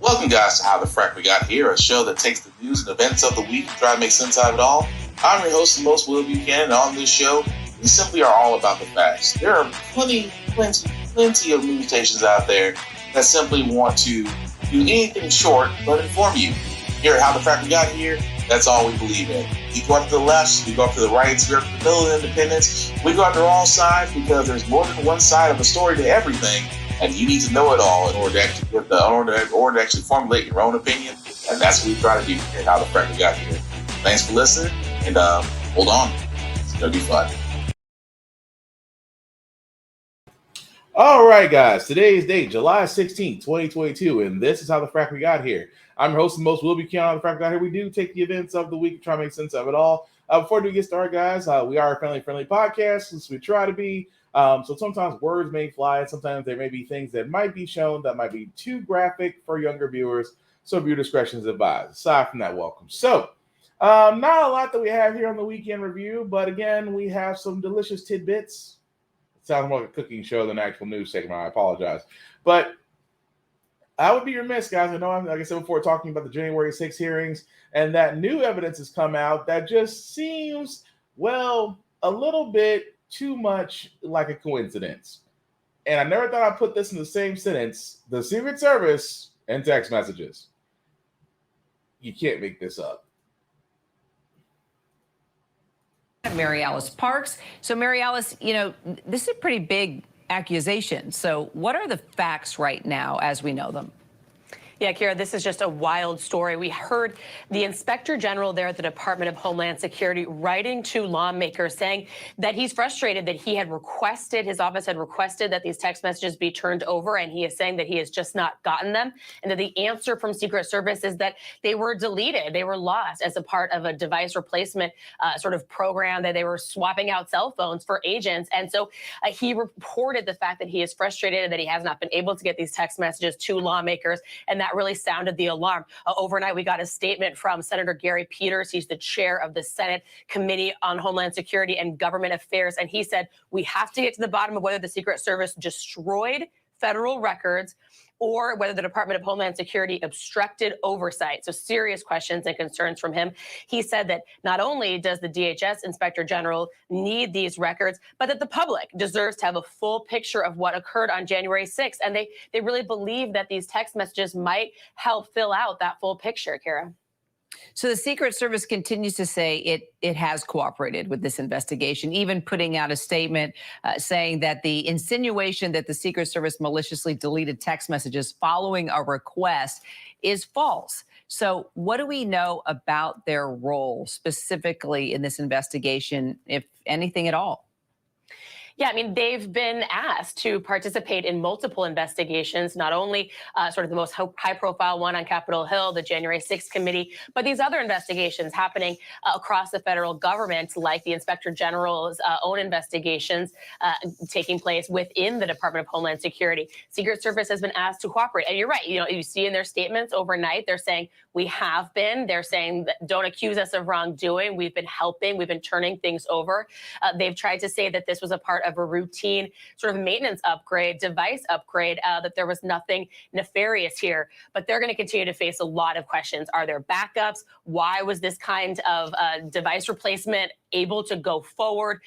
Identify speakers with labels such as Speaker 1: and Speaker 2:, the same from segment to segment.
Speaker 1: Welcome, guys, to How the Frack We Got Here, a show that takes the news and events of the week and try to make sense out of it all. I'm your host and most Will Buchanan, and on this show, we simply are all about the facts. There are plenty of news stations out there that simply want to do anything short but inform you. Here at How the Frack We Got Here, that's all we believe in. We go up to the left, we go up to the right, we go up to the middle of independence. We go after all sides because there's more than one side of a story to everything. And you need to know it all in order to actually formulate your own opinion. And that's what we try to do here at How the Frack We Got Here. Thanks for listening, and hold on. It's going to be fun.
Speaker 2: All right, guys. Today's date, July 16th, 2022, and this is How the Frack We Got Here. I'm your host and most Will Buchanan on the Frack We Got Here. We do take the events of the week and try to make sense of it all. Before we get started, guys, we are a family-friendly podcast, since we try to be. So sometimes words may fly, and sometimes there may be things that might be shown that might be too graphic for younger viewers. So viewer discretion is advised. Aside from that, welcome. So not a lot that we have here on the weekend review, but again, we have some delicious tidbits. It sounds more like a cooking show than an actual news segment. I apologize. But I would be remiss, guys. I know, like I said before, talking about the January 6 hearings, and that new evidence has come out that just seems, well, a little bit too much like a coincidence. And I never thought I'd put this in the same sentence: the Secret Service and text messages. You can't make this up.
Speaker 3: Mary Alice Parks. So Mary Alice, this is a pretty big accusation. So what are the facts right now as we know them?
Speaker 4: Yeah, Kira, this is just a wild story. We heard the Inspector General there at the Department of Homeland Security writing to lawmakers saying that he's frustrated that his office had requested that these text messages be turned over, and he is saying that he has just not gotten them, and that the answer from Secret Service is that they were deleted, they were lost as a part of a device replacement sort of program, that they were swapping out cell phones for agents. And so he reported the fact that he is frustrated that he has not been able to get these text messages to lawmakers, and that really sounded the alarm. Overnight, we got a statement from Senator Gary Peters. He's the chair of the Senate Committee on Homeland Security and Government Affairs. And he said, we have to get to the bottom of whether the Secret Service destroyed federal records or whether the Department of Homeland Security obstructed oversight. So serious questions and concerns from him. He said that not only does the DHS Inspector General need these records, but that the public deserves to have a full picture of what occurred on January 6th. And they really believe that these text messages might help fill out that full picture, Kara.
Speaker 3: So the Secret Service continues to say it has cooperated with this investigation, even putting out a statement saying that the insinuation that the Secret Service maliciously deleted text messages following a request is false. So what do we know about their role specifically in this investigation, if anything at all?
Speaker 4: Yeah, I mean, they've been asked to participate in multiple investigations, not only sort of the most high-profile one on Capitol Hill, the January 6th committee, but these other investigations happening across the federal government, like the Inspector General's own investigations taking place within the Department of Homeland Security. Secret Service has been asked to cooperate. And you're right, you see in their statements overnight, they're saying, we have been. They're saying, that don't accuse us of wrongdoing. We've been helping. We've been turning things over. They've tried to say that this was a part of a routine sort of maintenance upgrade, device upgrade, that there was nothing nefarious here. But they're going to continue to face a lot of questions. Are there backups? Why was this kind of device replacement able to go forward?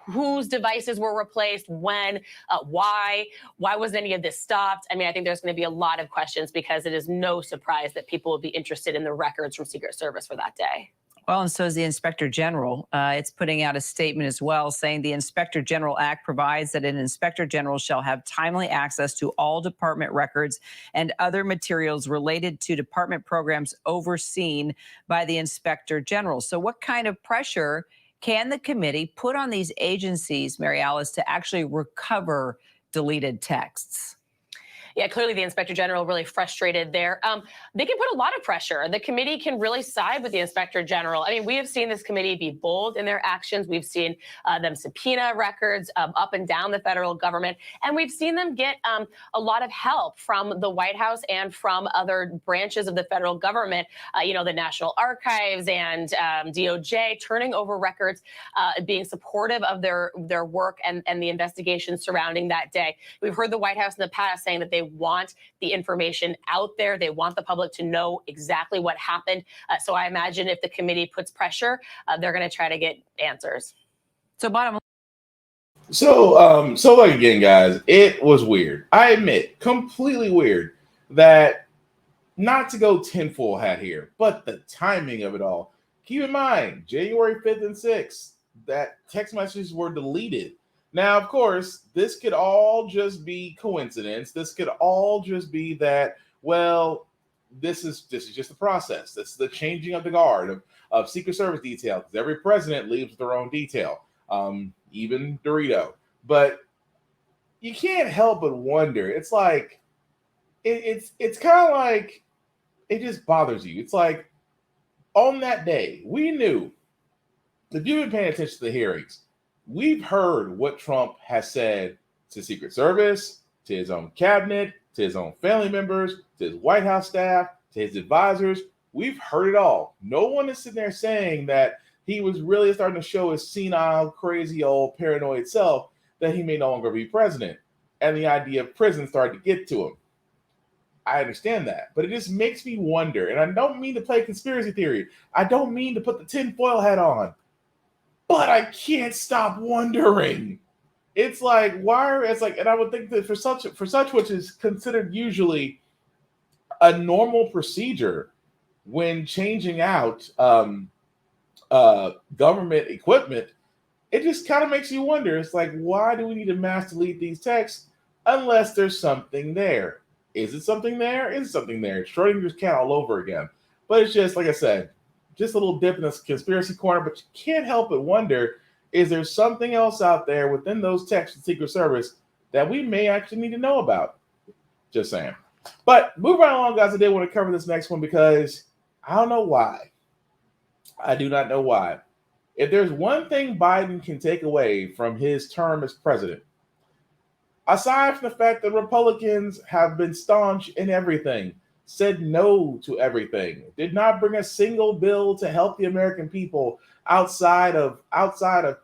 Speaker 4: Whose devices were replaced? When? Why? Why wasn't any of this stopped? I mean, I think there's going to be a lot of questions, because it is no surprise that people will be interested in the records from Secret Service for that day.
Speaker 3: Well, and so is the Inspector General. It's putting out a statement as well, saying the Inspector General Act provides that an Inspector General shall have timely access to all department records and other materials related to department programs overseen by the Inspector General. So what kind of pressure can the committee put on these agencies, Mary Alice, to actually recover deleted texts?
Speaker 4: Yeah, clearly the Inspector General really frustrated there. They can put a lot of pressure. The committee can really side with the Inspector General. I mean, we have seen this committee be bold in their actions. We've seen them subpoena records up and down the federal government. And we've seen them get a lot of help from the White House and from other branches of the federal government, the National Archives and DOJ, turning over records, being supportive of their work and the investigations surrounding that day. We've heard the White House in the past saying that they want the information out there. They want the public to know exactly what happened. So I imagine if the committee puts pressure, they're going to try to get answers.
Speaker 3: So bottom
Speaker 2: So like again, guys, it was weird. I admit, completely weird that not to go tinfoil hat here, but the timing of it all. Keep in mind, January 5th and 6th, that text messages were deleted. Now, of course, this could all just be coincidence. This could all just be that, well, this is just the process. This is the changing of the guard of Secret Service detail, because every president leaves with their own detail. Even Dorito. But you can't help but wonder. It's like it's kind of like it just bothers you. It's like on that day, we knew, if you've been paying attention to the hearings, we've heard what Trump has said to Secret Service, to his own cabinet, to his own family members, to his White House staff, to his advisors. We've heard it all. No one is sitting there saying that he was really starting to show his senile, crazy, old, paranoid self that he may no longer be president. And the idea of prison started to get to him. I understand that. But it just makes me wonder, and I don't mean to play conspiracy theory. I don't mean to put the tinfoil hat on. But I can't stop wondering. It's like, and I would think that for such which is considered usually a normal procedure when changing out government equipment, it just kind of makes you wonder. It's like, why do we need to mass delete these texts unless there's something there? Is it something there? Is it something there? Schrodinger's cat all over again. But it's just, like I said, just a little dip in this conspiracy corner, but you can't help but wonder, is there something else out there within those texts of Secret Service that we may actually need to know about? Just saying. But moving right along, guys, I did want to cover this next one because I don't know why. I do not know why. If there's one thing Biden can take away from his term as president, aside from the fact that Republicans have been staunch in everything, said no to everything, did not bring a single bill to help the American people outside of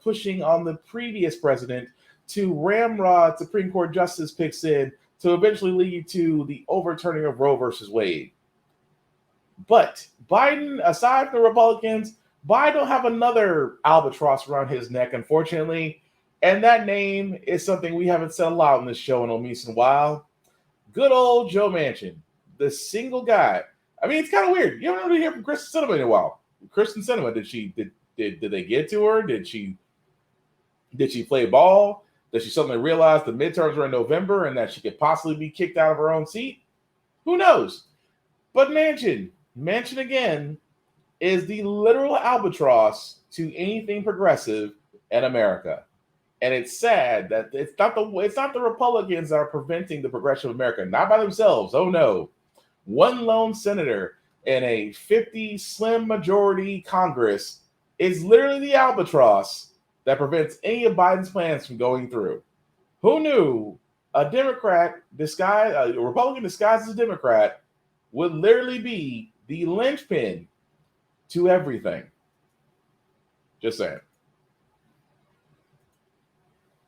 Speaker 2: pushing on the previous president to ramrod Supreme Court justice picks in to eventually lead to the overturning of Roe versus Wade. But Biden, aside from the Republicans, Biden will have another albatross around his neck, unfortunately. And that name is something we haven't said a lot on this show in a recent while. Good old Joe Manchin, the single guy. I mean, it's kind of weird. You haven't really heard from Kristen Sinema in a while. Kristen Sinema, did they get to her? Did she play ball? Did she suddenly realize the midterms were in November and that she could possibly be kicked out of her own seat? Who knows? But Manchin again is the literal albatross to anything progressive in America. And it's sad that it's not the Republicans that are preventing the progression of America, not by themselves. Oh no. One lone senator in a 50 slim majority Congress is literally the albatross that prevents any of Biden's plans from going through. Who knew a Republican disguised as a Democrat would literally be the linchpin to everything? Just saying.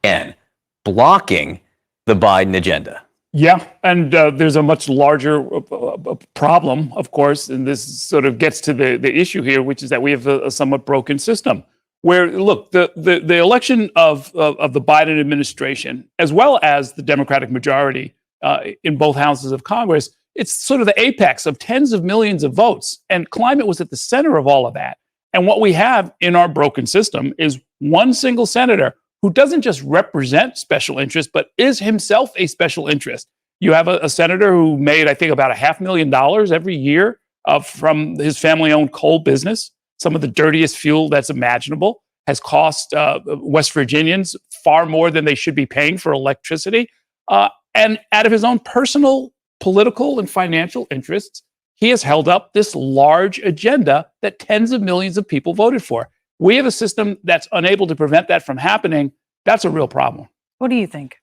Speaker 5: And blocking the Biden agenda.
Speaker 6: Yeah, and there's a much larger problem, of course, and this sort of gets to the issue here, which is that we have a somewhat broken system. Where, look, the election of the Biden administration, as well as the Democratic majority in both houses of Congress, it's sort of the apex of tens of millions of votes. And climate was at the center of all of that. And what we have in our broken system is one single senator who doesn't just represent special interests, but is himself a special interest. You have a senator who made, I think, about $500,000 every year from his family-owned coal business. Some of the dirtiest fuel that's imaginable, has cost West Virginians far more than they should be paying for electricity. And out of his own personal, political, and financial interests, he has held up this large agenda that tens of millions of people voted for. We have a system that's unable to prevent that from happening. That's a real problem.
Speaker 3: What do you think?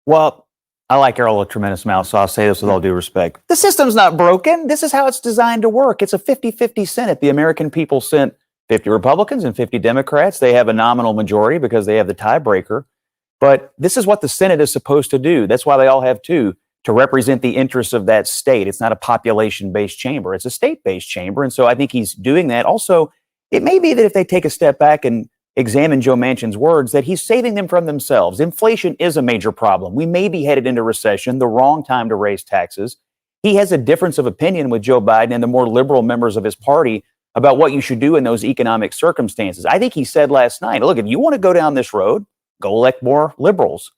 Speaker 7: Well, I like Errol a tremendous amount, so I'll say this with all due respect. The system's not broken. This is how it's designed to work. It's a 50-50 Senate. The American people sent 50 Republicans and 50 Democrats. They have a nominal majority because they have the tiebreaker. But this is what the Senate is supposed to do. That's why they all have two. to represent the interests of that state. It's not a population-based chamber. It's a state-based chamber. And so I think he's doing that. Also, it may be that if they take a step back and examine Joe Manchin's words, that he's saving them from themselves. Inflation is a major problem. We may be headed into recession, the wrong time to raise taxes. He has a difference of opinion with Joe Biden and the more liberal members of his party about what you should do in those economic circumstances. I think he said last night, look, if you want to go down this road, go elect more liberals.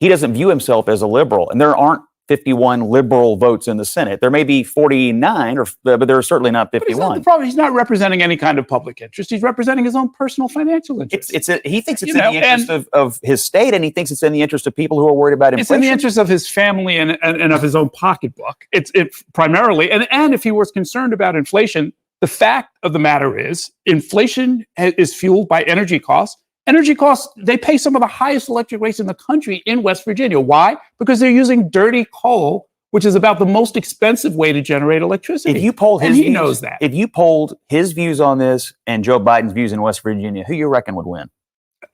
Speaker 7: He doesn't view himself as a liberal, and there aren't 51 liberal votes in the Senate. There may be 49, but there are certainly not 51.
Speaker 6: The problem, he's not representing any kind of public interest. He's representing his own personal financial interest.
Speaker 7: He thinks it's in the interest of his state, and he thinks it's in the interest of people who are worried about inflation.
Speaker 6: It's in the interest of his family and of his own pocketbook. It's primarily, and if he was concerned about inflation, the fact of the matter is inflation is fueled by energy costs. Energy costs, they pay some of the highest electric rates in the country in West Virginia. Why? Because they're using dirty coal, which is about the most expensive way to generate electricity.
Speaker 7: If you polled his
Speaker 6: and he
Speaker 7: views,
Speaker 6: knows that.
Speaker 7: If you polled his views on this and Joe Biden's views in West Virginia, who you reckon would win?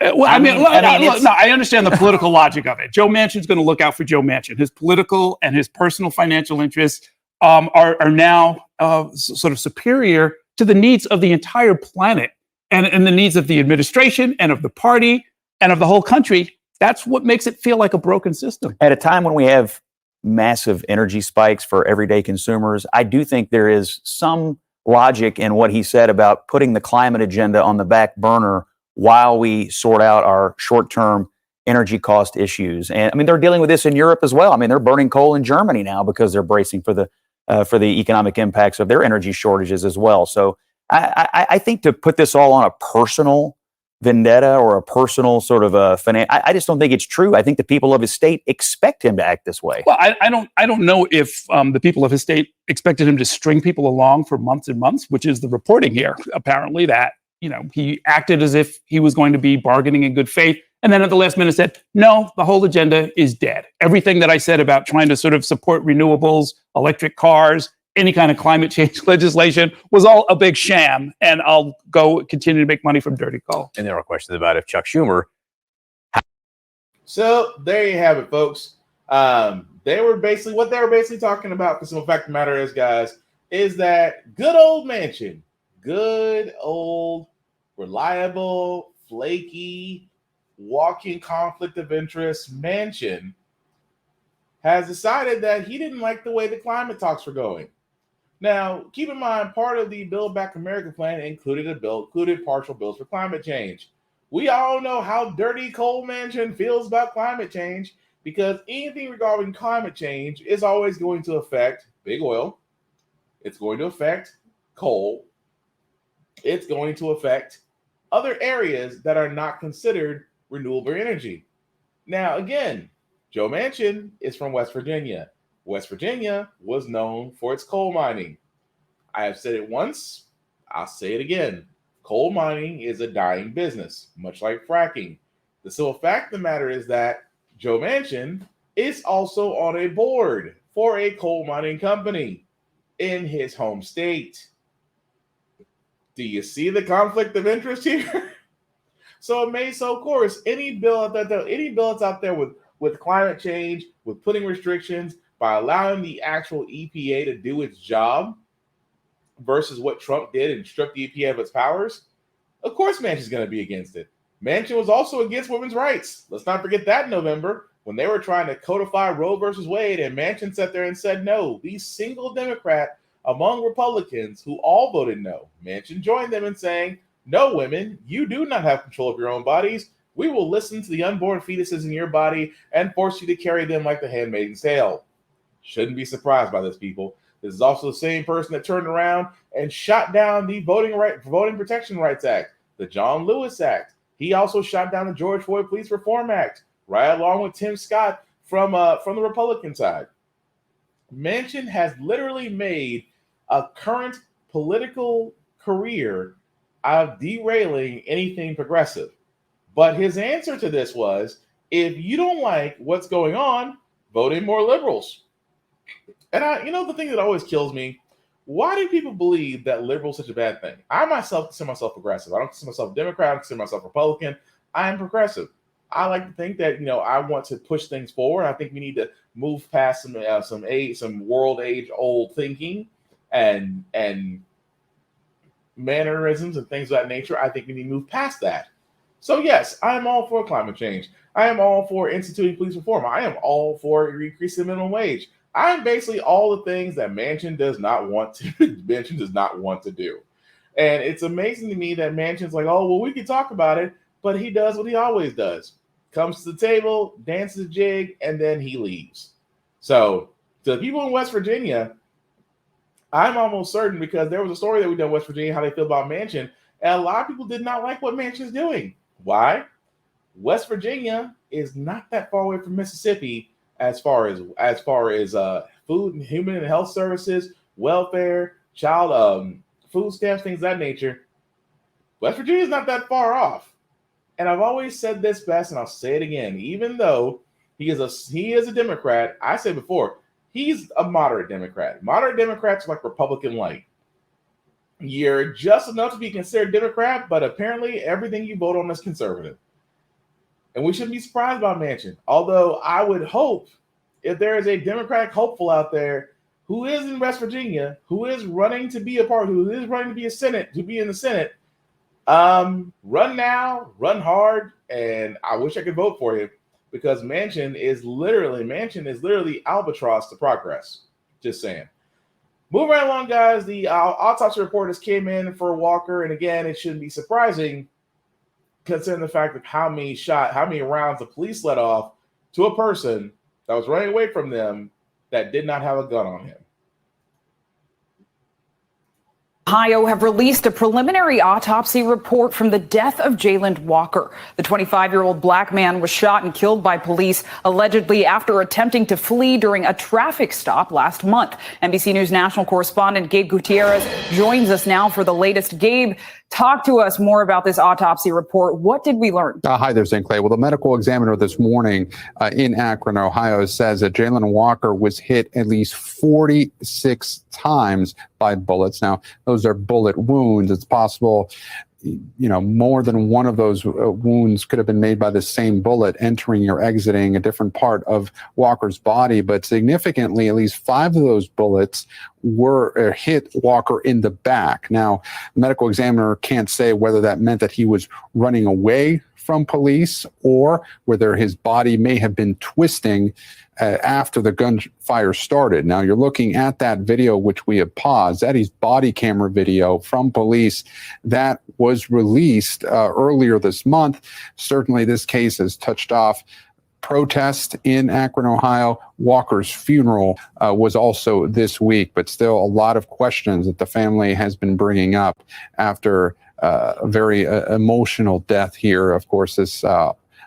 Speaker 6: I understand the political logic of it. Joe Manchin's going to look out for Joe Manchin. His political and his personal financial interests are now sort of superior to the needs of the entire planet. And the needs of the administration and of the party and of the whole country. That's what makes it feel like a broken system.
Speaker 7: At a time when we have massive energy spikes for everyday consumers, I do think there is some logic in what he said about putting the climate agenda on the back burner while we sort out our short-term energy cost issues. And I mean, they're dealing with this in Europe as well. I mean, they're burning coal in Germany now because they're bracing for the economic impacts of their energy shortages as well. So I think to put this all on a personal vendetta or a personal sort of I just don't think it's true. I think the people of his state expect him to act this way.
Speaker 6: Well, I don't know if the people of his state expected him to string people along for months and months, which is the reporting here. Apparently, that he acted as if he was going to be bargaining in good faith, and then at the last minute said, "No, the whole agenda is dead. Everything that I said about trying to sort of support renewables, electric cars, any kind of climate change legislation was all a big sham, and I'll go continue to make money from dirty coal."
Speaker 5: And there are questions about if Chuck Schumer.
Speaker 2: So there you have it, folks. They were basically talking about, because the fact of the matter is, guys, is that good old Manchin, good old reliable, flaky, walking conflict of interest Manchin has decided that he didn't like the way the climate talks were going. Now, keep in mind, part of the Build Back America plan included partial bills for climate change. We all know how dirty coal Manchin feels about climate change, because anything regarding climate change is always going to affect big oil. It's going to affect coal. It's going to affect other areas that are not considered renewable energy. Now, again, Joe Manchin is from West Virginia. West Virginia was known for its coal mining. I have said it once, I'll say it again. Coal mining is a dying business, much like fracking. The simple fact of the matter is that Joe Manchin is also on a board for a coal mining company in his home state. Do you see the conflict of interest here? So of course, any bill that's out there with climate change, with putting restrictions, by allowing the actual EPA to do its job versus what Trump did and stripped the EPA of its powers, of course Manchin's going to be against it. Manchin was also against women's rights. Let's not forget that in November, when they were trying to codify Roe versus Wade, and Manchin sat there and said no. The single Democrat among Republicans who all voted no. Manchin joined them in saying, "No, women, you do not have control of your own bodies. We will listen to the unborn fetuses in your body and force you to carry them like the handmaid's tale." Shouldn't be surprised by this, people. This is also the same person that turned around and shot down the Voting Protection Rights Act, the John Lewis Act. He also shot down the George Floyd Police Reform Act, right along with Tim Scott from the Republican side. Manchin has literally made a current political career out of derailing anything progressive. But his answer to this was, if you don't like what's going on, vote in more liberals. And the thing that always kills me, why do people believe that liberal is such a bad thing? I myself consider myself progressive. I don't consider myself Democrat. I don't consider myself Republican. I am progressive. I like to think that, I want to push things forward. I think we need to move past some world age old thinking and mannerisms and things of that nature. I think we need to move past that. So yes, I am all for climate change. I am all for instituting police reform. I am all for increasing the minimum wage. I am basically all the things that Manchin does not want to do. And it's amazing to me that Manchin's like, oh, well, we can talk about it, but he does what he always does. Comes to the table, dances a jig, and then he leaves. So to the people in West Virginia, I'm almost certain, because there was a story that we did in West Virginia, how they feel about Manchin, and a lot of people did not like what Manchin's doing. Why? West Virginia is not that far away from Mississippi as far as food and human and health services, welfare, child food stamps, things of that nature. West Virginia is not that far off. And I've always said this best, and I'll say it again. Even though he is a Democrat, I said before, he's a moderate Democrat. Moderate Democrats are like Republican light. You're just enough to be considered Democrat, but apparently everything you vote on is conservative. And we shouldn't be surprised by Manchin. Although I would hope, if there is a Democratic hopeful out there who is in West Virginia, who is running to be who is running to be in the Senate, run now, run hard, and I wish I could vote for him, because Manchin is literally albatross to progress. Just saying. Moving right along, guys. The autopsy report has came in for Walker, and again, it shouldn't be surprising considering the fact of how many rounds the police let off to a person that was running away from them that did not have a gun on him.
Speaker 8: Ohio have released a preliminary autopsy report from the death of Jayland Walker. The 25-year-old black man was shot and killed by police, allegedly after attempting to flee during a traffic stop last month. NBC News national correspondent Gabe Gutierrez joins us now for the latest. Gabe, talk to us more about this autopsy report. What did we learn?
Speaker 9: Hi there, St. Clay. Well, the medical examiner this morning in Akron, Ohio, says that Jayland Walker was hit at least 46 times by bullets. Now, those are bullet wounds. It's possible, more than one of those wounds could have been made by the same bullet entering or exiting a different part of Walker's body. But significantly, at least 5 of those bullets were hit Walker in the back. Now, the medical examiner can't say whether that meant that he was running away from police or whether his body may have been twisting after the gunfire started. Now, you're looking at that video, which we have paused. That is body camera video from police that was released earlier this month. Certainly, this case has touched off protest in Akron, Ohio. Walker's funeral was also this week, but still a lot of questions that the family has been bringing up after a very emotional death here. Of course, this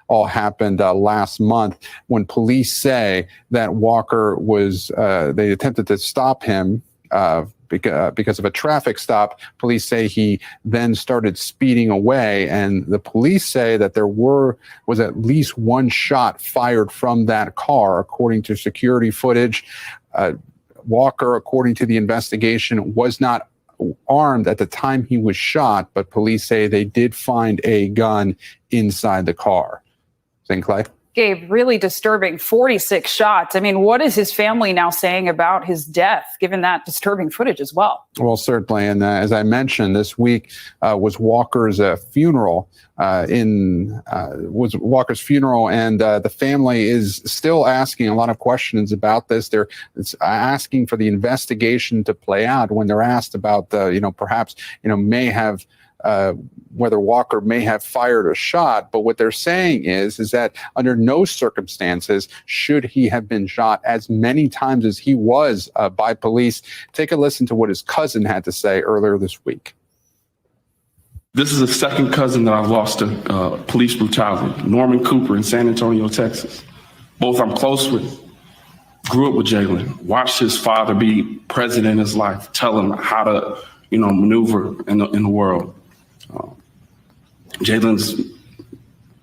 Speaker 9: all happened last month when police say that Walker they attempted to stop him because of a traffic stop. Police say he then started speeding away, and the police say that there was at least one shot fired from that car, according to security footage. Walker, according to the investigation, was not armed at the time he was shot, but police say they did find a gun inside the car. St. Clay?
Speaker 8: Gabe, really disturbing. 46 shots. I mean, what is his family now saying about his death, given that disturbing footage as well?
Speaker 9: Well, certainly. And as I mentioned, this week was Walker's funeral. Was Walker's funeral, and the family is still asking a lot of questions about this. They're asking for the investigation to play out. When they're asked about may have whether Walker may have fired a shot, but what they're saying is that under no circumstances should he have been shot as many times as he was by police. Take a listen to what his cousin had to say earlier this week.
Speaker 10: This is a second cousin that I've lost to police brutality, Norman Cooper in San Antonio, Texas. Both I'm close with. Grew up with Jayland, watched his father be present in his life, tell him how to, maneuver in the world. Jayland's,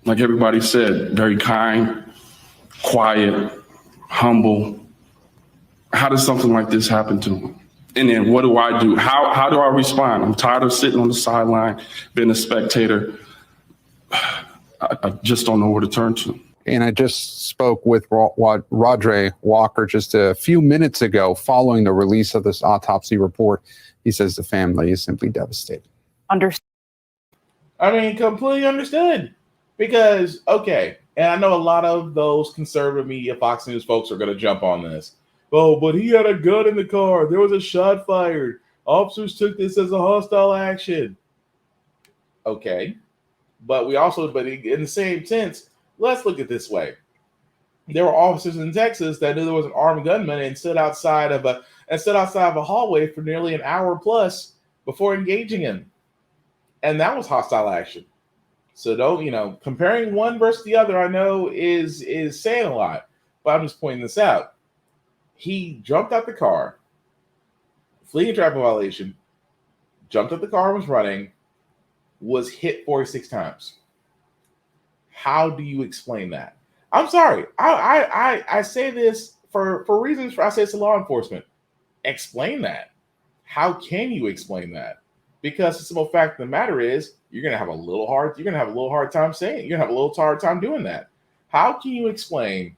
Speaker 10: like everybody said, very kind, quiet, humble. How does something like this happen to him? And then what do I do? How do I respond? I'm tired of sitting on the sideline, being a spectator. I just don't know where to turn to.
Speaker 9: And I just spoke with Rodre Walker just a few minutes ago following the release of this autopsy report. He says the family is simply devastated.
Speaker 2: I mean, completely understood. Because, okay, and I know a lot of those conservative media, Fox News folks are going to jump on this. Oh, but he had a gun in the car. There was a shot fired. Officers took this as a hostile action. Okay. But in the same sense, let's look at it this way. There were officers in Texas that knew there was an armed gunman and stood outside of a hallway for nearly an hour plus before engaging him. And that was hostile action. So don't, comparing one versus the other, I know is saying a lot, but I'm just pointing this out. He jumped out the car, fleeing traffic violation, jumped out the car, was running, was hit 46 times. How do you explain that? I'm sorry. I say this for reasons. I say it's law enforcement. Explain that. How can you explain that? Because the simple fact of the matter is, you're gonna have a little hard time saying it. You're gonna have a little hard time doing that. How can you explain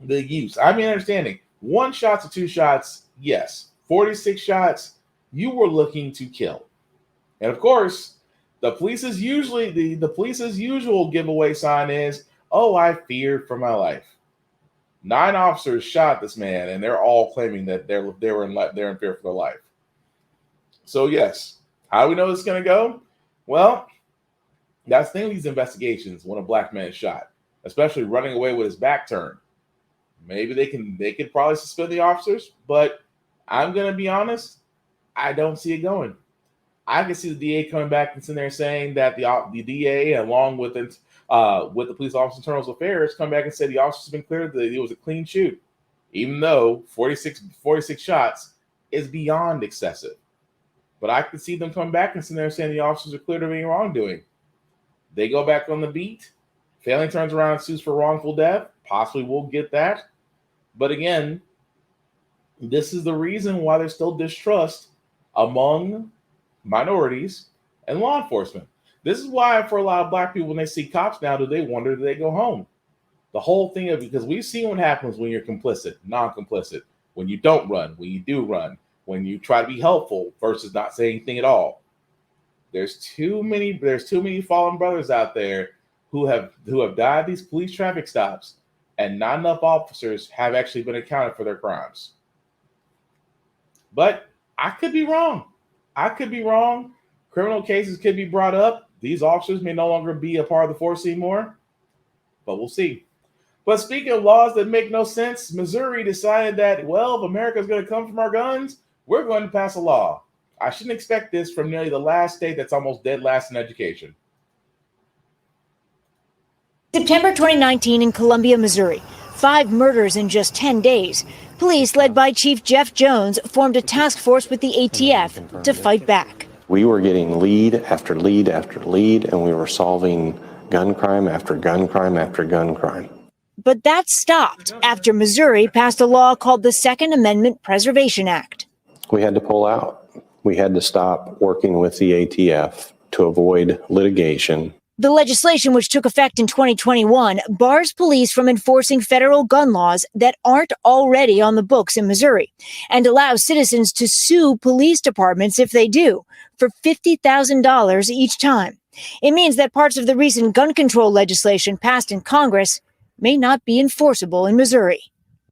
Speaker 2: the use? I mean, understanding 1 shot to 2 shots, yes. 46 shots, you were looking to kill. And of course, the police's usual giveaway sign is, "Oh, I feared for my life." 9 officers shot this man, and they're all claiming that they're in fear for their life. So yes, how do we know this is going to go? Well, that's the thing with these investigations when a black man is shot, especially running away with his back turned. Maybe they could probably suspend the officers, but I'm going to be honest, I don't see it going. I can see the DA coming back and sitting there saying that the DA, along with the police officer internal affairs, come back and say the officer's been cleared, that it was a clean shoot, even though 46 shots is beyond excessive. But I could see them come back and sit there saying the officers are cleared of any wrongdoing. They go back on the beat. Family turns around and sues for wrongful death. Possibly we'll get that. But again, this is the reason why there's still distrust among minorities and law enforcement. This is why for a lot of black people, when they see cops now, do they go home? The whole thing of, because we've seen what happens when you're complicit, non-complicit, when you don't run, when you do run, when you try to be helpful versus not saying anything at all. There's too many fallen brothers out there who have died these police traffic stops, and not enough officers have actually been accounted for their crimes. But I could be wrong. Criminal cases could be brought up. These officers may no longer be a part of the force anymore, but we'll see. But speaking of laws that make no sense, Missouri decided that, well, if America is going to come from our guns, we're going to pass a law. I shouldn't expect this from nearly the last state that's almost dead last in education.
Speaker 11: September 2019 in Columbia, Missouri. 5 murders in just 10 days. Police, led by Chief Jeff Jones, formed a task force with the ATF to fight back.
Speaker 12: We were getting lead after lead after lead, and we were solving gun crime after gun crime after gun crime.
Speaker 11: But that stopped after Missouri passed a law called the Second Amendment Preservation Act.
Speaker 12: We had to pull out. We had to stop working with the ATF to avoid litigation.
Speaker 11: The legislation, which took effect in 2021, bars police from enforcing federal gun laws that aren't already on the books in Missouri, and allows citizens to sue police departments if they do, for $50,000 each time. It means that parts of the recent gun control legislation passed in Congress may not be enforceable in Missouri.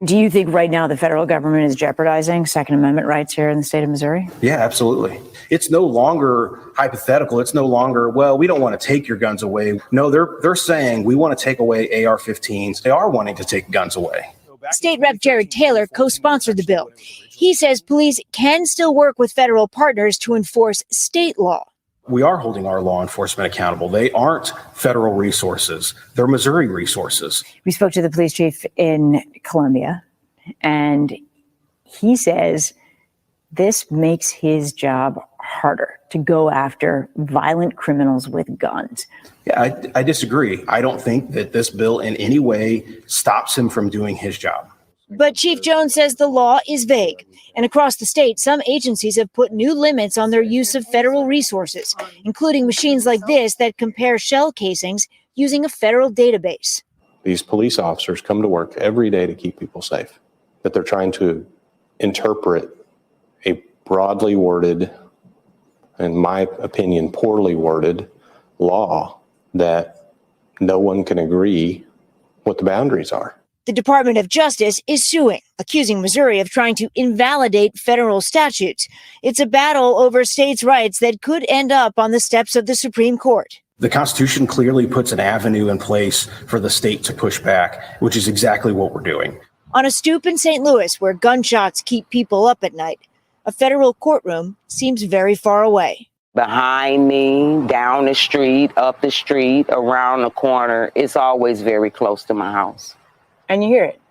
Speaker 3: Do you think right now the federal government is jeopardizing Second Amendment rights here in the state of Missouri?
Speaker 13: Yeah, absolutely. It's no longer hypothetical. It's no longer, well, we don't want to take your guns away. No, they're saying we want to take away AR-15s. They are wanting to take guns away.
Speaker 11: State Rep. Jared Taylor co-sponsored the bill. He says police can still work with federal partners to enforce state law.
Speaker 13: We are holding our law enforcement accountable. They aren't federal resources. They're Missouri resources.
Speaker 3: We spoke to the police chief in Columbia, and he says this makes his job harder to go after violent criminals with guns.
Speaker 13: Yeah, I disagree. I don't think that this bill in any way stops him from doing his job.
Speaker 11: But Chief Jones says the law is vague. And across the state, some agencies have put new limits on their use of federal resources, including machines like this that compare shell casings using a federal database.
Speaker 12: These police officers come to work every day to keep people safe, that they're trying to interpret a broadly worded, in my opinion, poorly worded law that no one can agree what the boundaries are.
Speaker 11: The Department of Justice is suing, accusing Missouri of trying to invalidate federal statutes. It's a battle over states' rights that could end up on the steps of the Supreme Court.
Speaker 13: The Constitution clearly puts an avenue in place for the state to push back, which is exactly what we're doing.
Speaker 11: On a stoop in St. Louis where gunshots keep people up at night, a federal courtroom seems very far away.
Speaker 14: Behind me, down the street, up the street, around the corner, it's always very close to my house.
Speaker 11: And you hear it?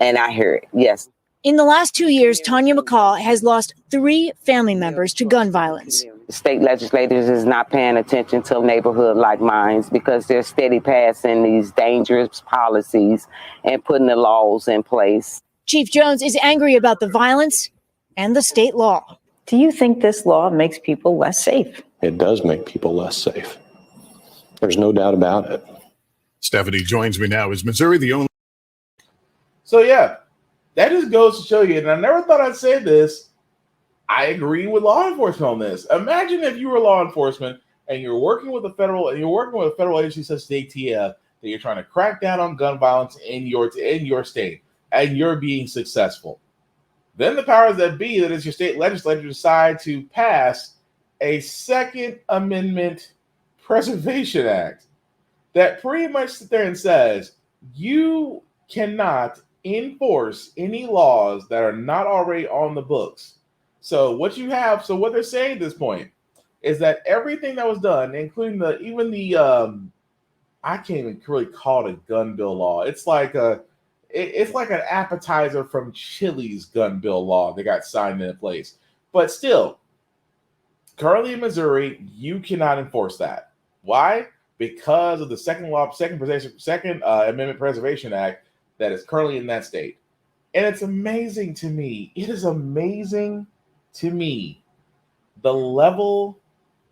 Speaker 14: And I hear it, yes.
Speaker 11: In the last 2 years, Tanya McCall has lost 3 family members to gun violence.
Speaker 14: State legislators is not paying attention to a neighborhood like mine because they're steady passing these dangerous policies and putting the laws in place.
Speaker 11: Chief Jones is angry about the violence and the state law.
Speaker 3: Do you think this law makes people less safe?
Speaker 12: It does make people less safe. There's no doubt about it.
Speaker 15: Stephanie joins me now. Is Missouri the only?
Speaker 2: So yeah, that just goes to show you, and I never thought I'd say this, I agree with law enforcement on this. Imagine if you were law enforcement and you're working with a federal agency such as the ATF, that you're trying to crack down on gun violence in your state, and you're being successful. Then the powers that be, that is your state legislature, decide to pass a Second Amendment Preservation Act that pretty much sits there and says you cannot enforce any laws that are not already on the books. So what they're saying at this point is that everything that was done, including I can't even really call it a gun bill law. It's like an appetizer from Chili's gun bill law that got signed into place. But still, currently in Missouri, you cannot enforce that. Why? Because of the Second Amendment Preservation Act that is currently in that state. And it's amazing to me. It is amazing to me the level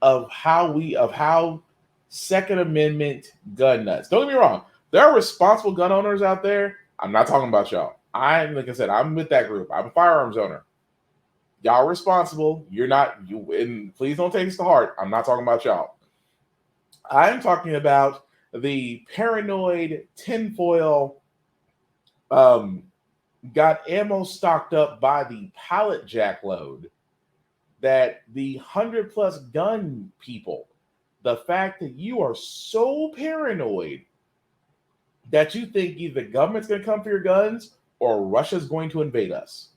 Speaker 2: of how Second Amendment gun nuts. Don't get me wrong. There are responsible gun owners out there. I'm not talking about y'all. Like I said, I'm with that group. I'm a firearms owner. Y'all responsible. You're not. And please don't take this to heart. I'm not talking about y'all. I'm talking about the paranoid tinfoil got ammo stocked up by the pallet jack load, that the 100+ gun people, the fact that you are so paranoid that you think either the government's going to come for your guns or Russia's going to invade us.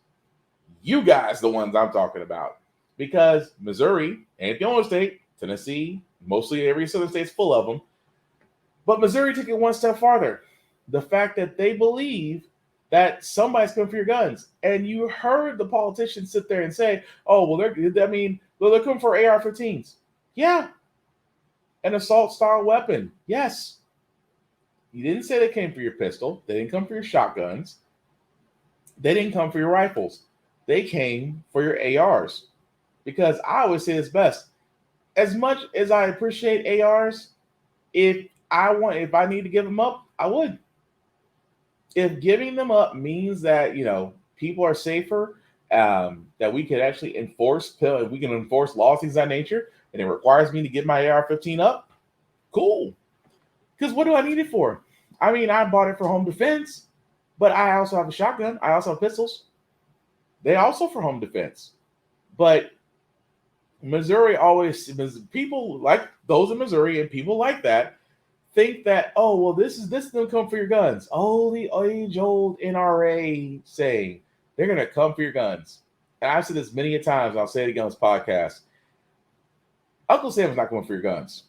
Speaker 2: You guys, the ones I'm talking about. Because Missouri ain't the only state, Tennessee, mostly every southern state's full of them. But Missouri took it one step farther. The fact that they believe that somebody's coming for your guns. And you heard the politicians sit there and say, oh, well, they're coming for AR-15s. Yeah. An assault-style weapon. Yes. You didn't say they came for your pistol. They didn't come for your shotguns. They didn't come for your rifles. They came for your ARs. Because I always say this best. As much as I appreciate ARs, if I need to give them up, I would. If giving them up means that, people are safer, that we can actually enforce laws, things of that nature, and it requires me to give my AR-15 up, cool. Because what do I need it for? I mean, I bought it for home defense, but I also have a shotgun. I also have pistols. They also for home defense. But Missouri people like those in Missouri and people like that think that, oh, well, this is going to come for your guns. Oh, the age-old NRA saying they're going to come for your guns. And I've said this many a times. I'll say it again on this podcast. Uncle Sam's not coming for your guns.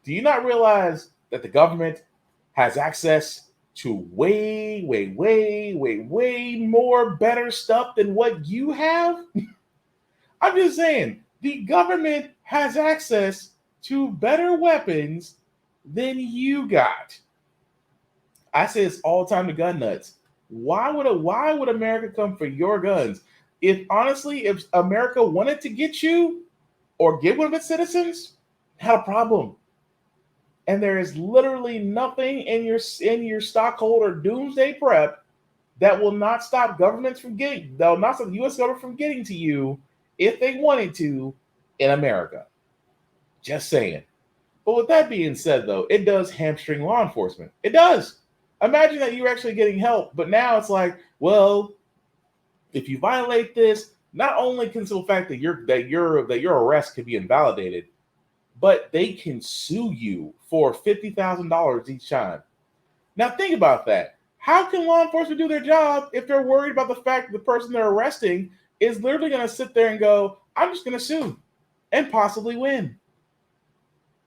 Speaker 2: Do you not realize that the government has access to way, way, way, way, way more better stuff than what you have? I'm just saying, the government has access to better weapons than you got. I say this all the time to gun nuts. Why would America come for your guns? If America wanted to get you or get one of its citizens, had a problem. And there is literally nothing in your stockholder doomsday prep that will not stop governments from getting, that will not stop the U.S. government from getting to you if they wanted to in America. Just saying. But with that being said, though, it does hamstring law enforcement. It does. Imagine that you're actually getting help, but now it's like, well, if you violate this, not only can the fact that your arrest can be invalidated, but they can sue you for $50,000 each time. Now think about that. How can law enforcement do their job if they're worried about the fact that the person they're arresting is literally going to sit there and go, I'm just going to sue and possibly win?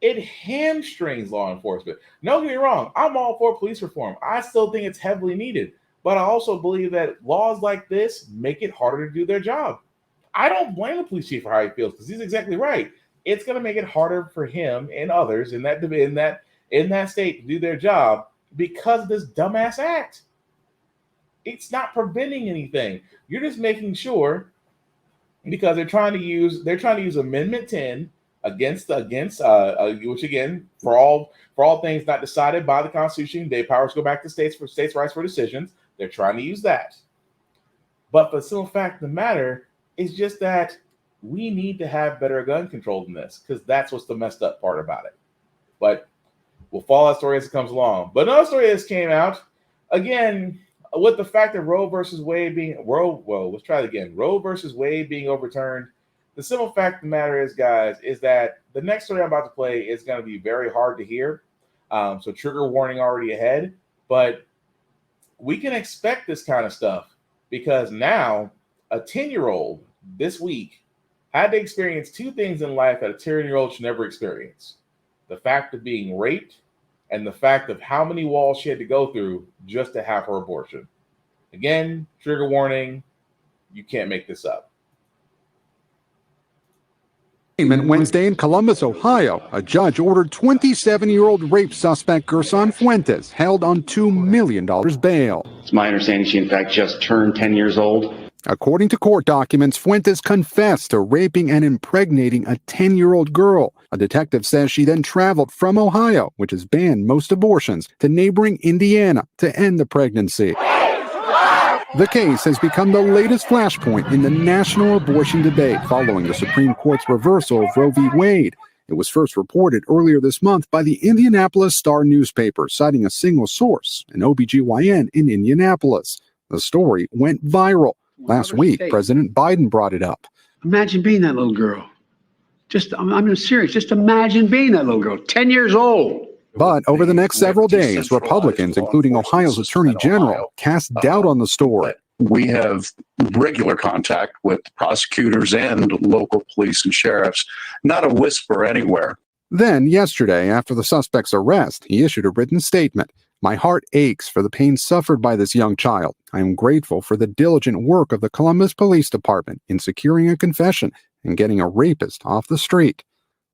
Speaker 2: It hamstrings law enforcement. Don't get me wrong, I'm all for police reform. I still think it's heavily needed, but I also believe that laws like this make it harder to do their job. I don't blame the police chief for how he feels, because he's exactly right. It's going to make it harder for him and others in that state to do their job because of this dumbass act. It's not preventing anything. You're just making sure, because they're trying to use Amendment 10 against which again, for all things not decided by the Constitution, their powers go back to states for states' rights for decisions. They're trying to use that. But the simple fact of the matter is just that we need to have better gun control than this, because that's what's the messed up part about it. But we'll follow that story as it comes along. But another story that's came out, again, with the fact that Roe versus Wade being overturned. The simple fact of the matter is, guys, is that the next story I'm about to play is going to be very hard to hear. So trigger warning already ahead. But we can expect this kind of stuff, because now a 10-year-old this week had to experience two things in life that a 10-year-old should never experience: the fact of being raped and the fact of how many walls she had to go through just to have her abortion. Again, trigger warning, you can't make this up.
Speaker 9: Wednesday in Columbus, Ohio, a judge ordered 27-year-old rape suspect Gerson Fuentes held on $2 million bail.
Speaker 16: It's my understanding she, in fact, just turned 10 years old.
Speaker 9: According to court documents, Fuentes confessed to raping and impregnating a 10-year-old girl. A detective says she then traveled from Ohio, which has banned most abortions, to neighboring Indiana to end the pregnancy. The case has become the latest flashpoint in the national abortion debate following the Supreme Court's reversal of Roe v. Wade. It was first reported earlier this month by the Indianapolis Star newspaper, citing a single source, an OBGYN in Indianapolis. The story went viral. Last week, President Biden brought it up.
Speaker 17: Imagine being that little girl. I'm serious. Just imagine being that little girl, 10 years old.
Speaker 9: But over the next several days, Republicans, including Ohio's Attorney General, cast doubt on the story.
Speaker 18: We have regular contact with prosecutors and local police and sheriffs, not a whisper anywhere.
Speaker 9: Then, yesterday, after the suspect's arrest, he issued a written statement. My heart aches for the pain suffered by this young child. I am grateful for the diligent work of the Columbus Police Department in securing a confession and getting a rapist off the street.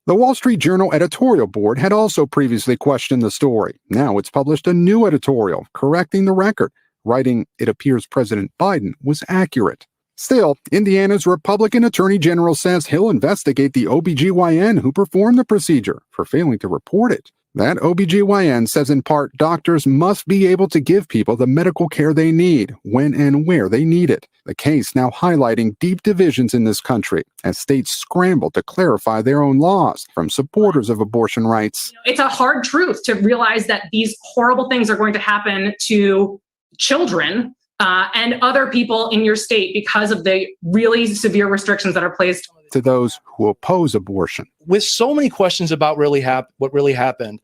Speaker 9: The Wall Street Journal editorial board had also previously questioned the story. Now it's published a new editorial correcting the record, writing, it appears President Biden was accurate. Still, Indiana's Republican Attorney General says he'll investigate the OBGYN who performed the procedure for failing to report it. That OBGYN says in part, doctors must be able to give people the medical care they need, when and where they need it. The case now highlighting deep divisions in this country as states scramble to clarify their own laws, from supporters of abortion rights.
Speaker 19: It's a hard truth to realize that these horrible things are going to happen to children and other people in your state because of the really severe restrictions that are placed
Speaker 9: to those who oppose abortion.
Speaker 20: With so many questions about what really happened,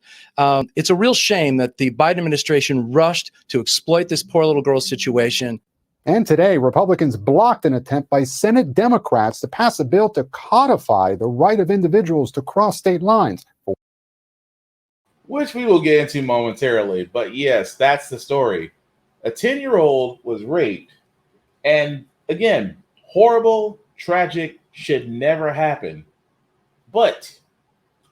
Speaker 20: it's a real shame that the Biden administration rushed to exploit this poor little girl's situation.
Speaker 9: And today, Republicans blocked an attempt by Senate Democrats to pass a bill to codify the right of individuals to cross state lines.
Speaker 2: Which we will get into momentarily. But yes, that's the story. A 10-year-old was raped. And again, horrible, tragic, should never happen. But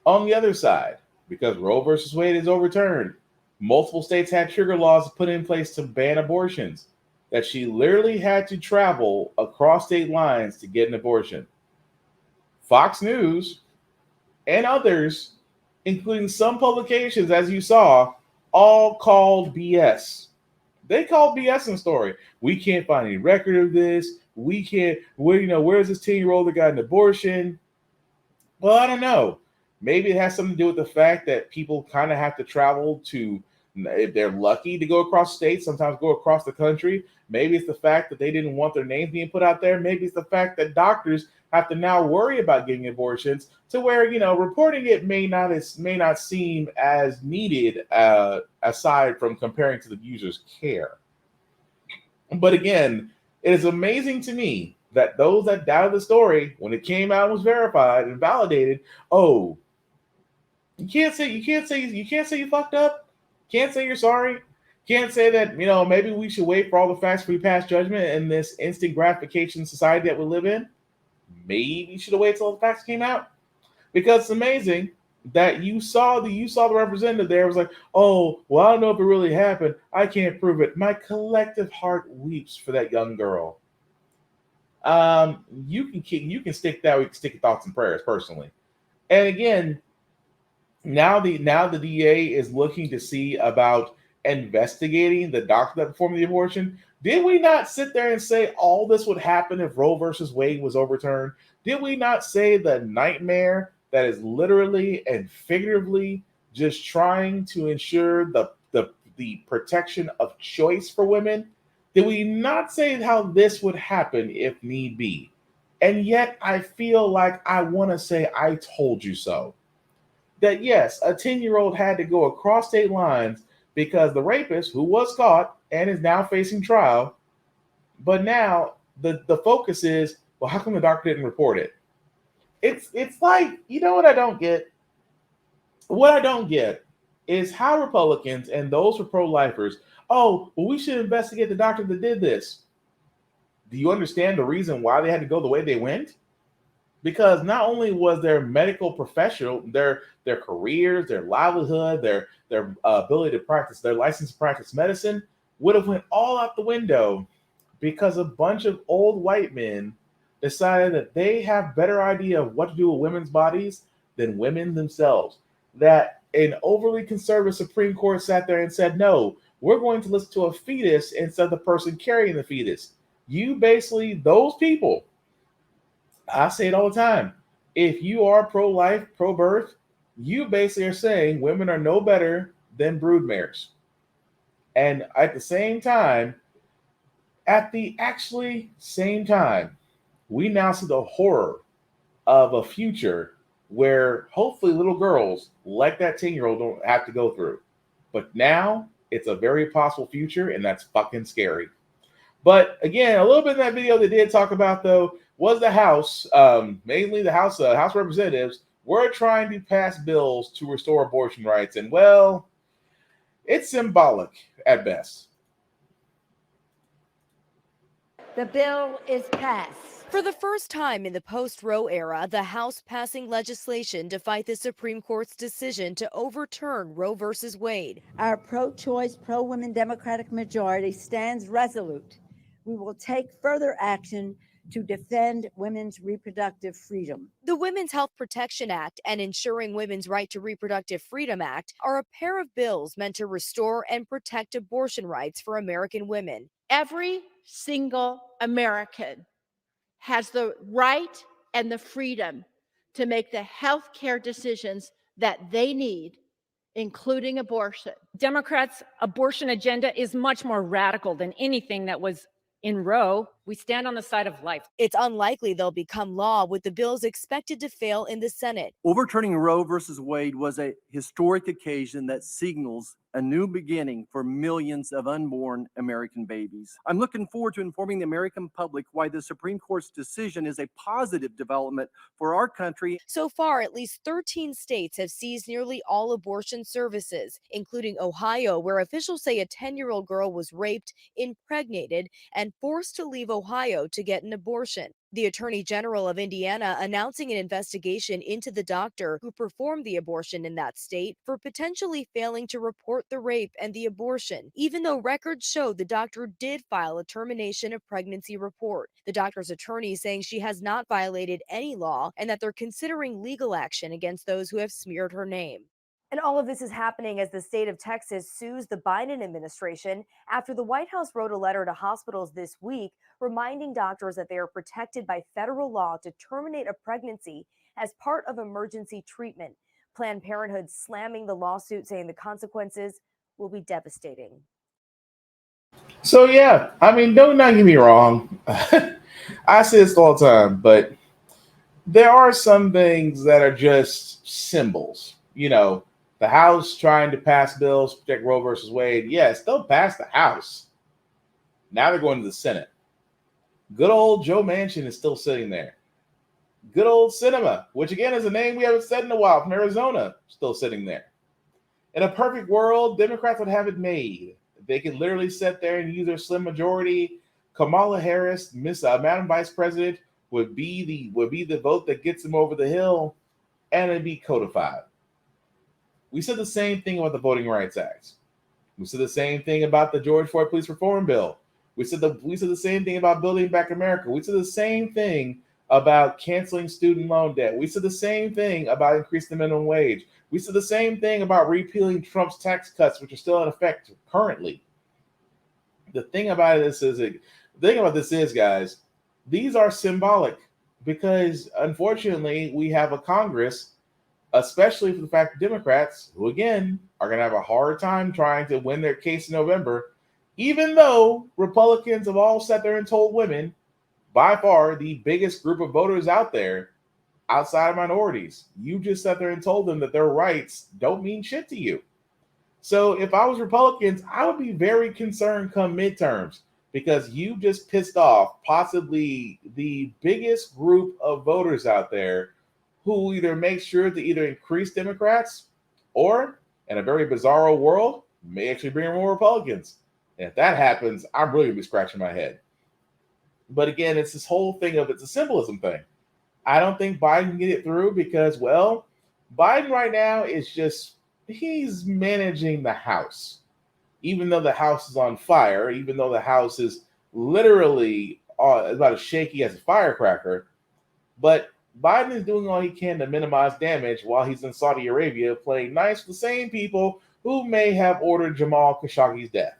Speaker 2: on the other side, because Roe versus Wade is overturned, multiple states had trigger laws put in place to ban abortions, that she literally had to travel across state lines to get an abortion. Fox News and others including some publications, as you saw, all called BS. They called BS in the story. We can't find any record of this. We can't. Where's this 10-year-old that got an abortion? Well, I don't know. Maybe it has something to do with the fact that people kind of have to travel to, if they're lucky to go across states, sometimes go across the country. Maybe it's the fact that they didn't want their names being put out there. Maybe it's the fact that doctors have to now worry about getting abortions, to where reporting it may not seem as needed, aside from comparing to the user's care. But again, it is amazing to me that those that doubted the story when it came out and was verified and validated, oh, you can't say you fucked up. Can't say you're sorry. Can't say that maybe we should wait for all the facts before we pass judgment in this instant gratification society that we live in. Maybe you should have waited till the facts came out, because it's amazing that you saw the representative there was like, oh, well, I don't know if it really happened. I can't prove it. My collective heart weeps for that young girl. You can stick that. We can stick your thoughts and prayers personally. And again, now the DA is looking to see about investigating the doctor that performed the abortion. Did we not sit there and say all this would happen if Roe versus Wade was overturned? Did we not say the nightmare that is literally and figuratively just trying to ensure the protection of choice for women? Did we not say how this would happen if need be? And yet I feel like I want to say I told you so. That yes, a 10-year-old had to go across state lines because the rapist, who was caught and is now facing trial, but now the focus is, well, how come the doctor didn't report it? It's like, what I don't get? What I don't get is how Republicans and those who are pro-lifers, oh, well, we should investigate the doctor that did this. Do you understand the reason why they had to go the way they went? Because not only was their medical professional, their careers, their livelihood, their ability to practice, their license to practice medicine would have went all out the window because a bunch of old white men decided that they have better idea of what to do with women's bodies than women themselves. That an overly conservative Supreme Court sat there and said, no, we're going to listen to a fetus instead of the person carrying the fetus. You basically, those people, I say it all the time, if you are pro-life, pro-birth, you basically are saying women are no better than broodmares. And at the same time, we now see the horror of a future where hopefully little girls like that 10-year-old don't have to go through. But now it's a very possible future, and that's fucking scary. But again, a little bit in that video they did talk about, though, was the House, mainly the House Representatives, were trying to pass bills to restore abortion rights. And, well, it's symbolic at best.
Speaker 21: The bill is passed.
Speaker 22: For the first time in the post-Roe era, the House passing legislation to fight the Supreme Court's decision to overturn Roe versus Wade.
Speaker 21: Our pro-choice, pro-women Democratic majority stands resolute. We will take further action to defend women's reproductive freedom.
Speaker 22: The Women's Health Protection Act and Ensuring Women's Right to Reproductive Freedom Act are a pair of bills meant to restore and protect abortion rights for American women.
Speaker 21: Every single American has the right and the freedom to make the health care decisions that they need, including abortion.
Speaker 23: Democrats' abortion agenda is much more radical than anything that was in Roe. We stand on the side of life.
Speaker 22: It's unlikely they'll become law, with the bills expected to fail in the Senate.
Speaker 24: Overturning Roe versus Wade was a historic occasion that signals a new beginning for millions of unborn American babies. I'm looking forward to informing the American public why the Supreme Court's decision is a positive development for our country.
Speaker 22: So far, at least 13 states have seized nearly all abortion services, including Ohio, where officials say a 10-year-old girl was raped, impregnated, and forced to leave Ohio to get an abortion. The Attorney General of Indiana announcing an investigation into the doctor who performed the abortion in that state for potentially failing to report the rape and the abortion, even though records show the doctor did file a termination of pregnancy report. The doctor's attorney saying she has not violated any law and that they're considering legal action against those who have smeared her name.
Speaker 1: And all of this is happening as the state of Texas sues the Biden administration after the White House wrote a letter to hospitals this week reminding doctors that they are protected by federal law to terminate a pregnancy as part of emergency treatment. Planned Parenthood slamming the lawsuit, saying the consequences will be devastating.
Speaker 2: So yeah, I mean, don't not get me wrong. I say this all the time, but there are some things that are just symbols. You know, the House trying to pass bills to protect Roe versus Wade. Yes, they'll pass the House. Now they're going to the Senate. Good old Joe Manchin is still sitting there. Good old Cinema, which again is a name we haven't said in a while, from Arizona, still sitting there. In a perfect world, Democrats would have it made. They could literally sit there and use their slim majority. Kamala Harris, Madam Vice President, would be the vote that gets them over the hill, and it'd be codified. We said the same thing about the Voting Rights Act. We said the same thing about the George Floyd Police Reform Bill. We said the same thing about Building Back America. We said the same thing about canceling student loan debt. We said the same thing about increasing the minimum wage. We said the same thing about repealing Trump's tax cuts, which are still in effect currently. The thing about this is, guys, these are symbolic because, unfortunately, we have a Congress, especially for the fact that Democrats, who again are going to have a hard time trying to win their case in November, even though Republicans have all sat there and told women, by far the biggest group of voters out there, outside of minorities, you just sat there and told them that their rights don't mean shit to you. So if I was Republicans, I would be very concerned come midterms because you just pissed off possibly the biggest group of voters out there who either make sure to either increase Democrats or, in a very bizarro world, may actually bring more Republicans. And if that happens, I'm really going to be scratching my head. But again, it's this whole thing of it's a symbolism thing. I don't think Biden can get it through because, well, Biden right now is just, he's managing the House. Even though the House is on fire, even though the House is literally about as shaky as a firecracker, but Biden is doing all he can to minimize damage while he's in Saudi Arabia playing nice with the same people who may have ordered Jamal Khashoggi's death.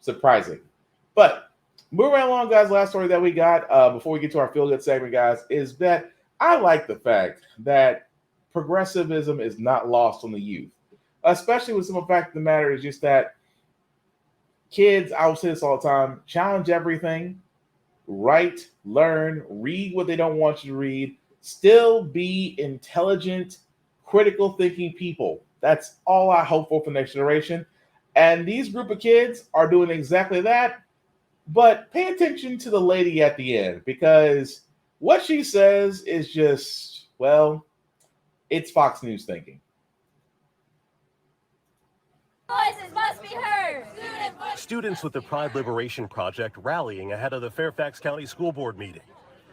Speaker 2: Surprising. But moving right along, guys, last story that we got before we get to our feel-good segment, guys, is that I like the fact that progressivism is not lost on the youth, especially with some of the fact of the matter is just that kids, I will say this all the time, challenge everything, write, learn, read what they don't want you to read, still be intelligent, critical thinking people. That's all I hope for the next generation. And these group of kids are doing exactly that. But pay attention to the lady at the end because what she says is just, well, it's Fox News thinking.
Speaker 4: Voices must be heard.
Speaker 6: Students with the Pride Liberation Project rallying ahead of the Fairfax County School Board meeting,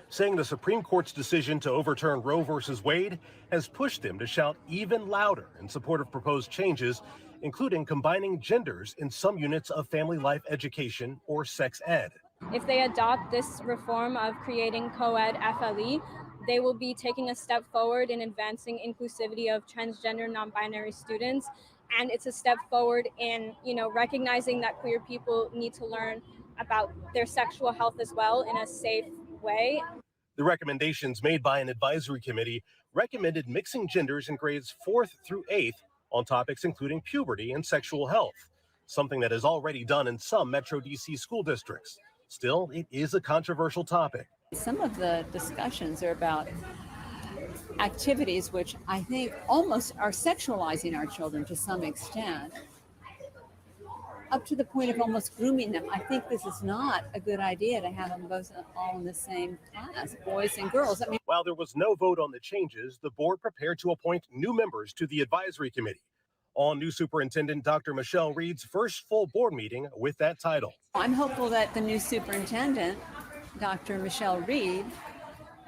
Speaker 6: saying the Supreme Court's decision to overturn Roe versus Wade has pushed them to shout even louder in support of proposed changes, including combining genders in some units of family life education or sex ed.
Speaker 7: If they adopt this reform of creating co-ed FLE, they will be taking a step forward in advancing inclusivity of transgender, non-binary students. And it's a step forward in, recognizing that queer people need to learn about their sexual health as well in a safe way.
Speaker 6: The recommendations made by an advisory committee recommended mixing genders in grades 4th through 8th on topics including puberty and sexual health, something that is already done in some Metro DC school districts. Still, it is a controversial topic.
Speaker 25: Some of the discussions are about activities which I think almost are sexualizing our children to some extent, up to the point of almost grooming them. I think this is not a good idea to have them both all in the same class, boys and girls. I mean,
Speaker 6: while there was no vote on the changes, the board prepared to appoint new members to the advisory committee. On new superintendent Dr. Michelle Reed's first full board meeting with that title.
Speaker 25: I'm hopeful that the new superintendent, Dr. Michelle Reed,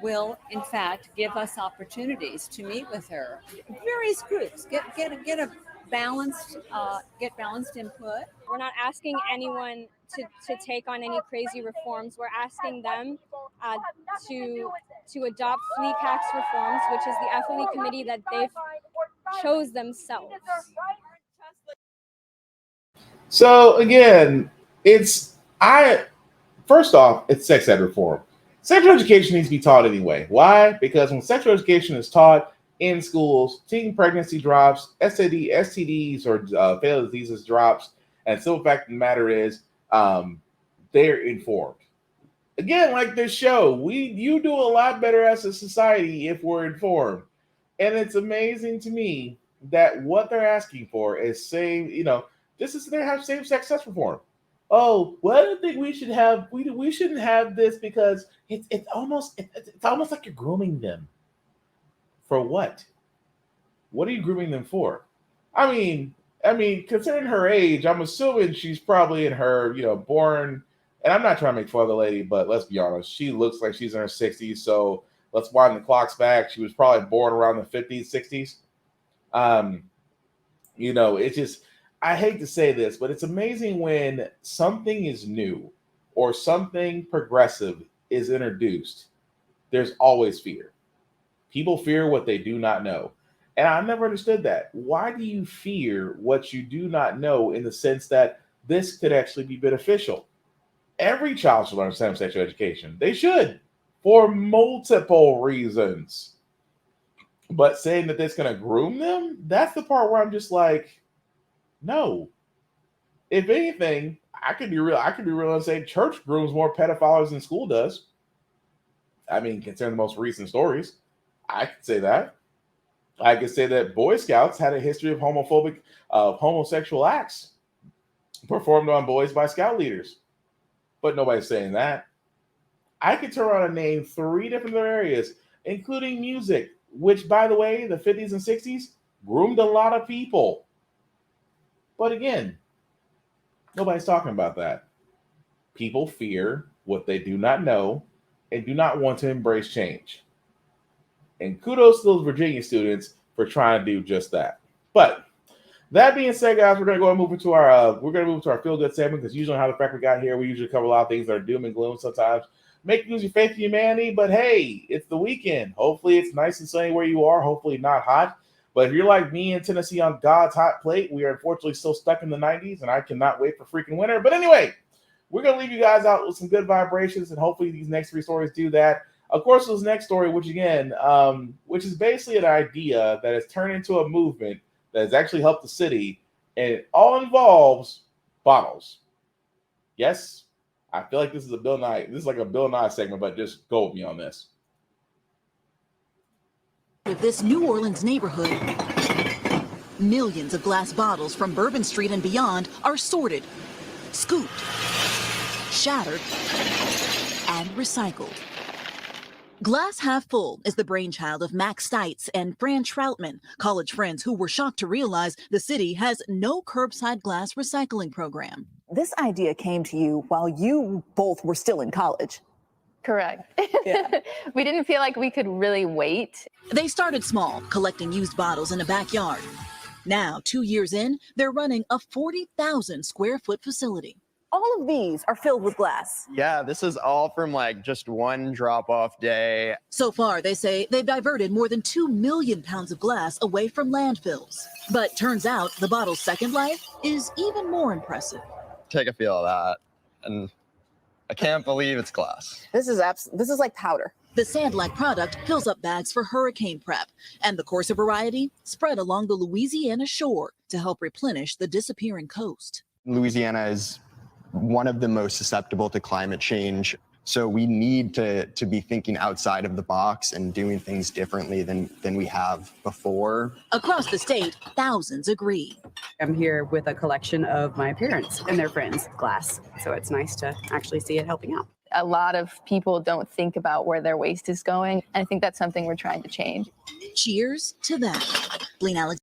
Speaker 25: will in fact give us opportunities to meet with her, various groups, get a balanced input.
Speaker 7: We're not asking anyone to take on any crazy reforms. We're asking them to adopt FLECAX reforms, which is the FLE committee that they've chose themselves.
Speaker 2: So again, first off, it's sex ed reform. Sexual education needs to be taught anyway. Why? Because when sexual education is taught in schools, teen pregnancy drops, STDs or fatal diseases drops, and the simple fact of the matter is they're informed. Again, like this show, you do a lot better as a society if we're informed. And it's amazing to me that what they're asking for is they have same-sex sex reform. Oh, well, I don't think we should have we shouldn't have this because it's almost like you're grooming them. For what? What are you grooming them for? I mean, considering her age, I'm assuming she's probably in her, born. And I'm not trying to make fun of the lady, but let's be honest, she looks like she's in her 60s. So let's wind the clocks back. She was probably born around the 50s, 60s. It's just, I hate to say this, but it's amazing when something is new or something progressive is introduced, there's always fear. People fear what they do not know. And I never understood that. Why do you fear what you do not know in the sense that this could actually be beneficial? Every child should learn sexual education. They should, for multiple reasons. But saying that that's going to groom them, that's the part where I'm just like, no. If anything, I could be real and say church grooms more pedophiles than school does. I mean, considering the most recent stories, I could say that. I could say that Boy Scouts had a history of homosexual acts performed on boys by scout leaders. But nobody's saying that. I could turn around and name 3 different areas, including music, which, by the way, the 50s and 60s groomed a lot of people. But again, nobody's talking about that. People fear what they do not know and do not want to embrace change. And kudos to those Virginia students for trying to do just that. But that being said, guys, we're going to go and move into our feel good segment, because usually how the fact we got here, we usually cover a lot of things that are doom and gloom sometimes. Make use your faith in humanity, but hey, it's the weekend. Hopefully it's nice and sunny where you are. Hopefully not hot. But if you're like me in Tennessee on God's hot plate, we are unfortunately still stuck in the 90s, and I cannot wait for freaking winter. But anyway, we're going to leave you guys out with some good vibrations, and hopefully these next 3 stories do that. Of course, this next story, which is basically an idea that has turned into a movement that has actually helped the city, and it all involves bottles. Yes, I feel like this is a Bill Nye. This is like a Bill Nye segment, but just go with me on this.
Speaker 5: This New Orleans neighborhood, millions of glass bottles from Bourbon Street and beyond are sorted, scooped, shattered, and recycled. Glass Half Full is the brainchild of Max Stites and Fran Troutman, college friends who were shocked to realize the city has no curbside glass recycling program.
Speaker 8: This idea came to you while you both were still in college.
Speaker 10: Correct. We didn't feel like we could really wait.
Speaker 5: They started small, collecting used bottles in a backyard. Now, 2 years in, they're running a 40,000 square foot facility.
Speaker 8: All of these are filled with glass.
Speaker 13: Yeah, this is all from like just one drop-off day.
Speaker 5: So far, they say they've diverted more than 2 million pounds of glass away from landfills. But turns out the bottle's second life is even more impressive.
Speaker 13: Take a feel of that, and I can't believe it's glass.
Speaker 8: This is like powder.
Speaker 5: The sand-like product fills up bags for hurricane prep, and the coarser variety spread along the Louisiana shore to help replenish the disappearing coast.
Speaker 13: Louisiana is one of the most susceptible to climate change. So we need to be thinking outside of the box and doing things differently than we have before.
Speaker 5: Across the state, thousands agree.
Speaker 14: I'm here with a collection of my parents and their friends' glass. So it's nice to actually see it helping out.
Speaker 10: A lot of people don't think about where their waste is going. And I think that's something we're trying to change.
Speaker 5: Cheers to that. Blaine Alex.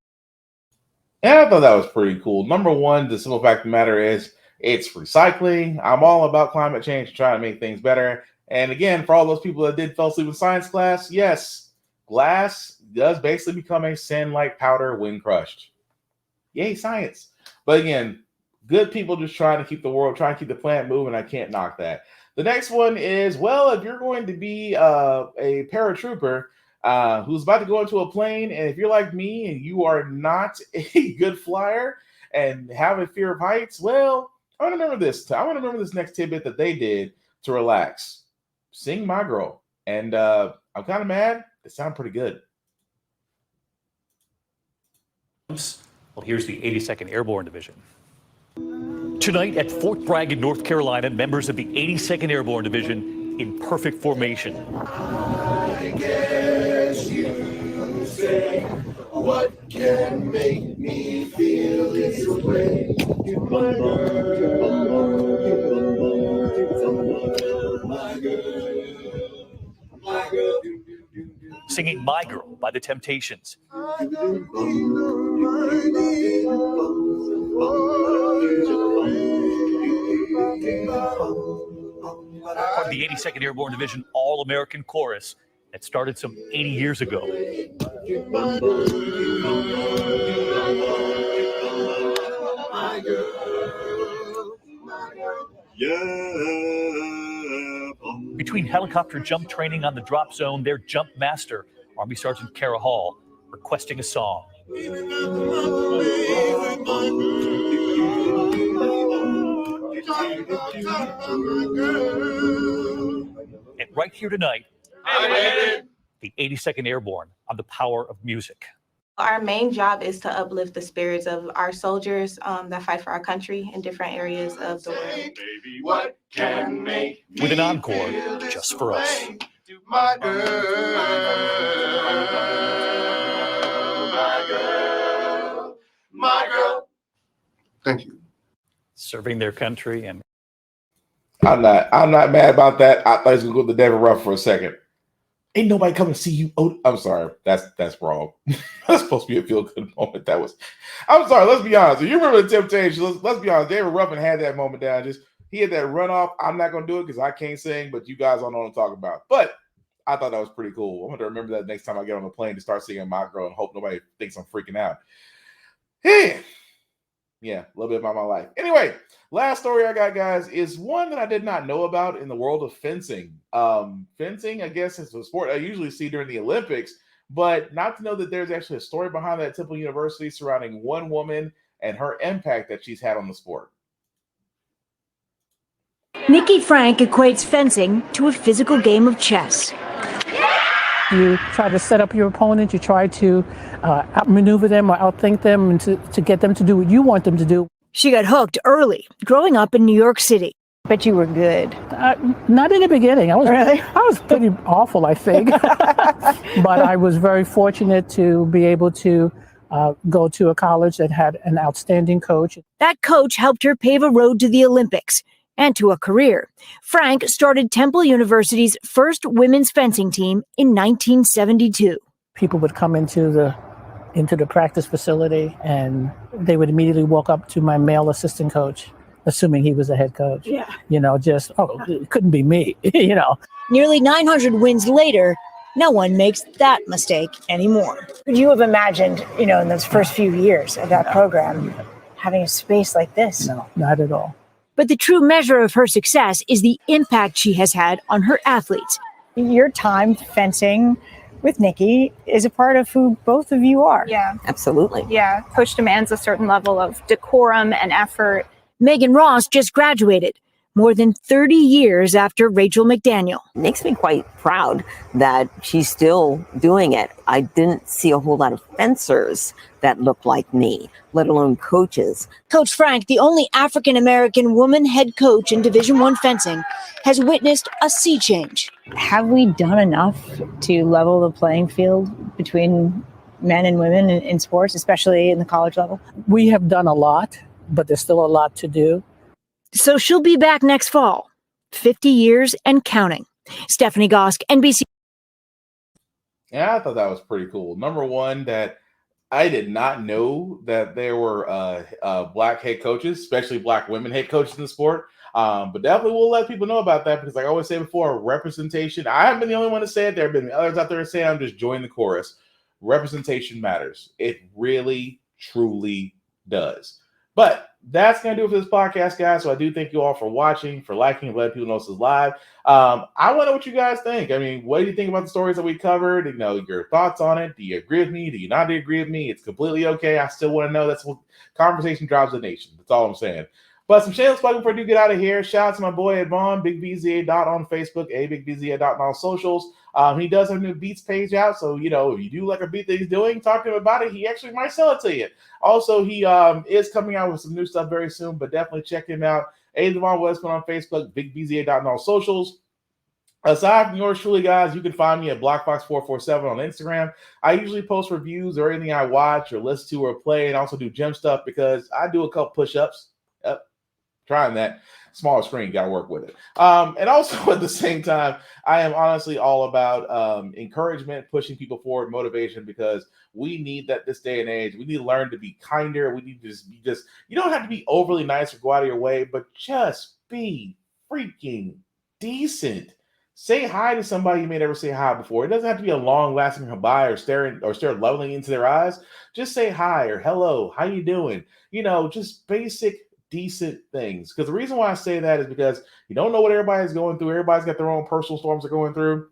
Speaker 2: And I thought that was pretty cool. Number one, the simple fact of the matter is, it's recycling. I'm all about climate change, trying to make things better. And again, for all those people that fell asleep in science class, yes, glass does basically become a sand-like powder when crushed. Yay, science. But again, good people just trying to keep the planet moving. I can't knock that. The next one is, well, if you're going to be a paratrooper, who's about to go into a plane. And if you're like me and you are not a good flyer and have a fear of heights, well, I want to remember this. I want to remember this next tidbit that they did to relax. Sing My Girl. And I'm kind of mad. It sounded pretty good.
Speaker 3: Well, here's the 82nd Airborne Division. Tonight at Fort Bragg in North Carolina, members of the 82nd Airborne Division in perfect formation.
Speaker 11: I guess you say, what can make me feel this way? My girl, my girl, my girl.
Speaker 3: Singing My Girl by The Temptations.
Speaker 11: I don't need
Speaker 3: Part of the 82nd Airborne Division All-American Chorus that started some 80 years ago. Between helicopter jump training on the drop zone, their jump master, Army Sergeant Kara Hall, requesting a song. And right here tonight, the 82nd Airborne on the power of music.
Speaker 12: Our main job is to uplift the spirits of our soldiers that fight for our country in different areas of the world.
Speaker 11: what can make
Speaker 3: With an encore just for us.
Speaker 11: my girl, my girl, my girl. Thank you.
Speaker 3: Serving their country and
Speaker 2: I'm not mad about that. I thought he was gonna go to David Ruff for a second. Ain't nobody coming to see you. Oh, I'm sorry. That's wrong. That's supposed to be a feel-good moment. I'm sorry. Let's be honest. If you remember the Temptations, let's be honest. David Ruffin had that moment down. He had that runoff. I'm not gonna do it because I can't sing, but you guys all know what I'm talking about. But I thought that was pretty cool. I'm gonna remember that next time I get on the plane to start singing My Girl and hope nobody thinks I'm freaking out. Hey. Yeah, a little bit about my life. Anyway, last story I got, guys, is one that I did not know about in the world of fencing. Fencing, I guess, is a sport I usually see during the Olympics, but not to know that there's actually a story behind that at Temple University surrounding one woman and her impact that she's had on the sport.
Speaker 15: Nikki Frank equates fencing to a physical game of chess.
Speaker 16: You try to set up your opponent, you try to outmaneuver them or outthink them and to get them to do what you want them to do.
Speaker 15: She got hooked early, growing up in New York City.
Speaker 16: Bet you were good. Not in the beginning. I was pretty awful, I think. But I was very fortunate to be able to go to a college that had an outstanding coach.
Speaker 15: That coach helped her pave a road to the Olympics and to a career. Frank started Temple University's first women's fencing team in 1972.
Speaker 16: People would come into the practice facility and they would immediately walk up to my male assistant coach, assuming he was the head coach.
Speaker 15: Yeah.
Speaker 16: It couldn't be me,
Speaker 15: Nearly 900 wins later, no one makes that mistake anymore. Could you have imagined, in those first few years of that program, having a space like this?
Speaker 16: No, not at all.
Speaker 15: But the true measure of her success is the impact she has had on her athletes.
Speaker 26: Your time fencing with Nikki is a part of who both of you are.
Speaker 10: Yeah.
Speaker 26: Absolutely.
Speaker 10: Yeah. Coach demands a certain level of decorum and effort.
Speaker 15: Megan Ross just graduated, more than 30 years after Rachel McDaniel.
Speaker 27: It makes me quite proud that she's still doing it. I didn't see a whole lot of fencers that look like me, let alone coaches.
Speaker 15: Coach Frank, the only African-American woman head coach in Division I fencing, has witnessed a sea change.
Speaker 26: Have we done enough to level the playing field between men and women in sports, especially in the college level?
Speaker 16: We have done a lot, but there's still a lot to do.
Speaker 15: So she'll be back next fall, 50 years and counting. Stephanie Gosk, NBC.
Speaker 2: Yeah, I thought that was pretty cool. Number one, that I did not know that there were black head coaches, especially black women head coaches in the sport. But definitely we'll let people know about that because, like I always say before, representation. I haven't been the only one to say it. There have been others out there saying I'm just joining the chorus. Representation matters. It really, truly does. But that's going to do it for this podcast, guys. So I do thank you all for watching, for liking, letting people know this is live. I want to know what you guys think. I mean, what do you think about the stories that we covered? You know, your thoughts on it. Do you agree with me? Do you not agree with me? It's completely okay. I still want to know. That's what conversation drives the nation. That's all I'm saying. But some shameless plugging before I do get out of here. Shout out to my boy Ed Vaughn, BigBZA on Facebook, BigBZA on all socials. He does have a new beats page out, so you know if you do like a beat that he's doing, talk to him about it. He actually might sell it to you. Also, he is coming out with some new stuff very soon, but definitely check him out. Devon Westman on Facebook, BigBZA on all socials. Aside from yours truly, guys, you can find me at BlockFox447 on Instagram. I usually post reviews or anything I watch or listen to or play, and also do gym stuff because I do a couple push-ups. Yep, trying that. Smaller screen, got to work with it. And also at the same time, I am honestly all about encouragement, pushing people forward, motivation, because we need that this day and age. We need to learn to be kinder. We need to just you don't have to be overly nice or go out of your way, but just be freaking decent. Say hi to somebody you may never say hi before. It doesn't have to be a long-lasting goodbye or stare lovingly into their eyes. Just say hi or hello. How you doing? You know, just basic decent things. Because the reason why I say that is because you don't know what everybody's going through. Everybody's got their own personal storms they're going through.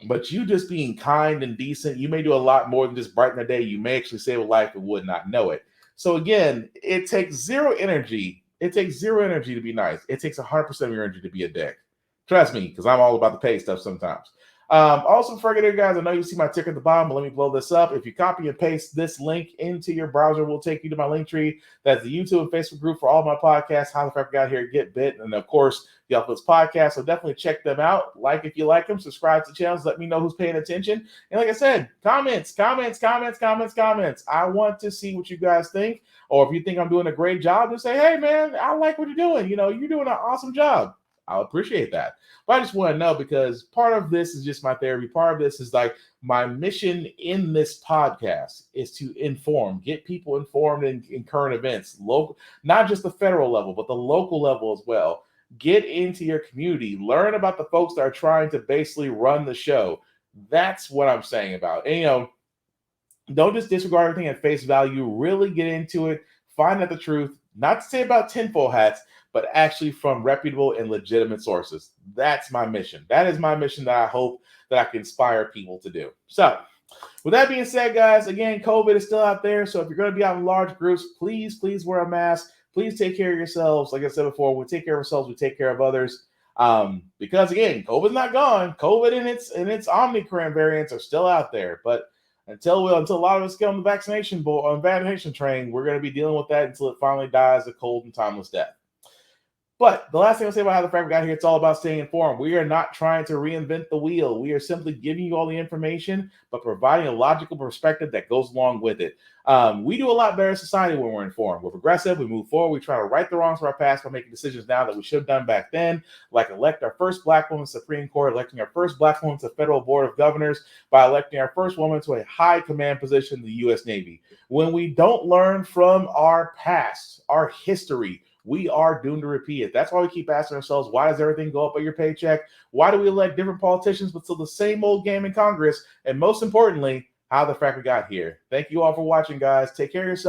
Speaker 2: But you just being kind and decent, you may do a lot more than just brighten the day. You may actually save a life and would not know it. So again, it takes zero energy. It takes zero energy to be nice. It takes 100% of your energy to be a dick. Trust me, because I'm all about the pay stuff sometimes. Also, forget it, guys. I know you see my ticker at the bottom, but let me blow this up. If you copy and paste this link into your browser, we'll take you to my link tree. That's the YouTube and Facebook group for all my podcasts. How the Frack got here, Get Bit, and of course the Uploads podcast. So definitely check them out. Like if you like them, subscribe to the channels. Let me know who's paying attention. And like I said, comments. I want to see what you guys think. Or if you think I'm doing a great job, just say, hey man, I like what you're doing. You know, you're doing an awesome job. I'll appreciate that. But I just want to know, because part of this is just my therapy. Part of this is like my mission in this podcast is to inform, get people informed in current events, local, not just the federal level, but the local level as well. Get into your community, learn about the folks that are trying to basically run the show. That's what I'm saying about. And, you know, don't just disregard everything at face value. Really get into it. Find out the truth. Not to say about tinfoil hats, but actually from reputable and legitimate sources. That's my mission. That is my mission that I hope that I can inspire people to do. So with that being said, guys, again, COVID is still out there. So if you're going to be out in large groups, please wear a mask. Please take care of yourselves. Like I said before, we take care of ourselves, we take care of others. Because again, COVID's not gone. COVID and its Omicron variants are still out there. But until a lot of us get on the vaccination train, we're going to be dealing with that until it finally dies a cold and timeless death. But the last thing I'll say about how the Frack got here, it's all about staying informed. We are not trying to reinvent the wheel. We are simply giving you all the information, but providing a logical perspective that goes along with it. We do a lot better in society when we're informed. We're progressive. We move forward. We try to right the wrongs of our past by making decisions now that we should have done back then, like elect our first Black woman to the Supreme Court, electing our first Black woman to the Federal Board of Governors, by electing our first woman to a high command position in the U.S. Navy. When we don't learn from our past, our history, we are doomed to repeat it. That's why we keep asking ourselves, why does everything go up on your paycheck? Why do we elect different politicians but still the same old game in Congress? And most importantly, how the Frack got here. Thank you all for watching, guys. Take care of yourself.